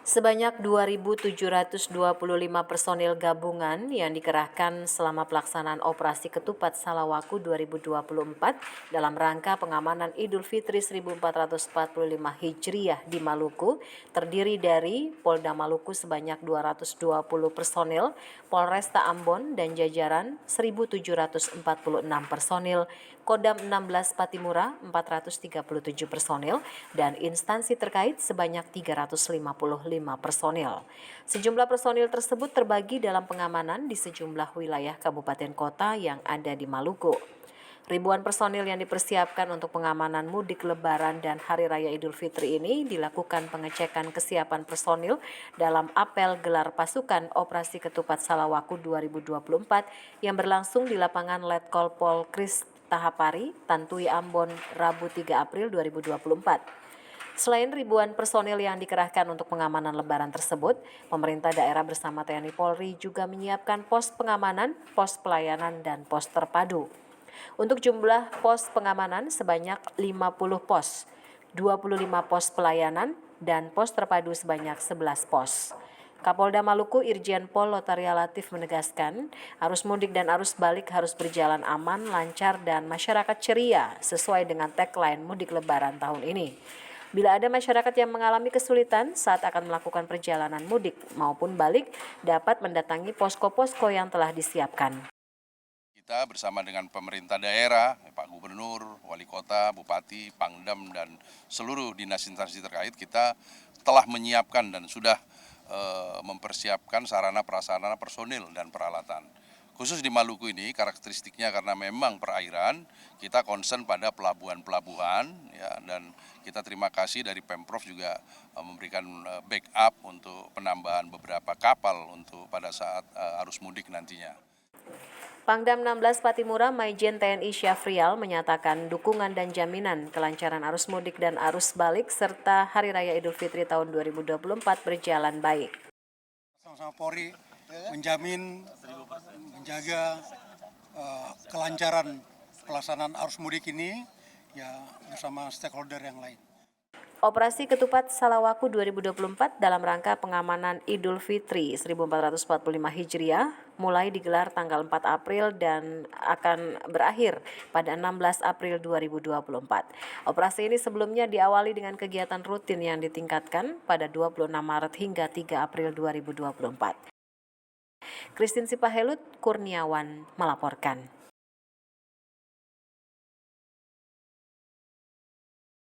Sebanyak 2.725 personil gabungan yang dikerahkan selama pelaksanaan operasi Ketupat Salawaku 2024 dalam rangka pengamanan Idul Fitri 1445 Hijriah di Maluku terdiri dari Polda Maluku sebanyak 220 personil, Polresta Ambon dan jajaran 1.746 personil, Kodam 16 Patimura 437 personil, dan instansi terkait sebanyak 355 personil. Sejumlah personil tersebut terbagi dalam pengamanan di sejumlah wilayah kabupaten kota yang ada di Maluku. Ribuan personil yang dipersiapkan untuk pengamanan mudik lebaran dan Hari Raya Idul Fitri ini dilakukan pengecekan kesiapan personil dalam apel gelar pasukan Operasi Ketupat Salawaku 2024 yang berlangsung di lapangan Letkol Pol Kris Tahapari, Tantui Ambon, Rabu 3 April 2024. Selain ribuan personil yang dikerahkan untuk pengamanan lebaran tersebut, pemerintah daerah bersama TNI Polri juga menyiapkan pos pengamanan, pos pelayanan, dan pos terpadu. Untuk jumlah pos pengamanan sebanyak 50 pos, 25 pos pelayanan, dan pos terpadu sebanyak 11 pos. Kapolda Maluku Irjen Pol Lotaria Latif menegaskan, arus mudik dan arus balik harus berjalan aman, lancar, dan masyarakat ceria sesuai dengan tagline mudik lebaran tahun ini. Bila ada masyarakat yang mengalami kesulitan saat akan melakukan perjalanan mudik maupun balik, dapat mendatangi posko-posko yang telah disiapkan. Kita bersama dengan pemerintah daerah, Pak Gubernur, Wali Kota, Bupati, Pangdam, dan seluruh dinas instansi terkait, kita telah menyiapkan dan sudah mempersiapkan sarana prasarana personil dan peralatan. Khusus di Maluku ini karakteristiknya karena memang perairan, kita concern pada pelabuhan-pelabuhan, ya, dan kita terima kasih dari Pemprov juga memberikan backup untuk penambahan beberapa kapal untuk pada saat arus mudik nantinya. Pangdam 16 Patimura Maijen TNI Syafrial menyatakan dukungan dan jaminan kelancaran arus mudik dan arus balik serta Hari Raya Idul Fitri tahun 2024 berjalan baik. Sama-sama Polri menjamin, menjaga kelancaran pelaksanaan arus mudik ini ya bersama stakeholder yang lain. Operasi Ketupat Salawaku 2024 dalam rangka pengamanan Idul Fitri 1445 Hijriah mulai digelar tanggal 4 April dan akan berakhir pada 16 April 2024. Operasi ini sebelumnya diawali dengan kegiatan rutin yang ditingkatkan pada 26 Maret hingga 3 April 2024. Christine Sipahelut Kurniawan melaporkan.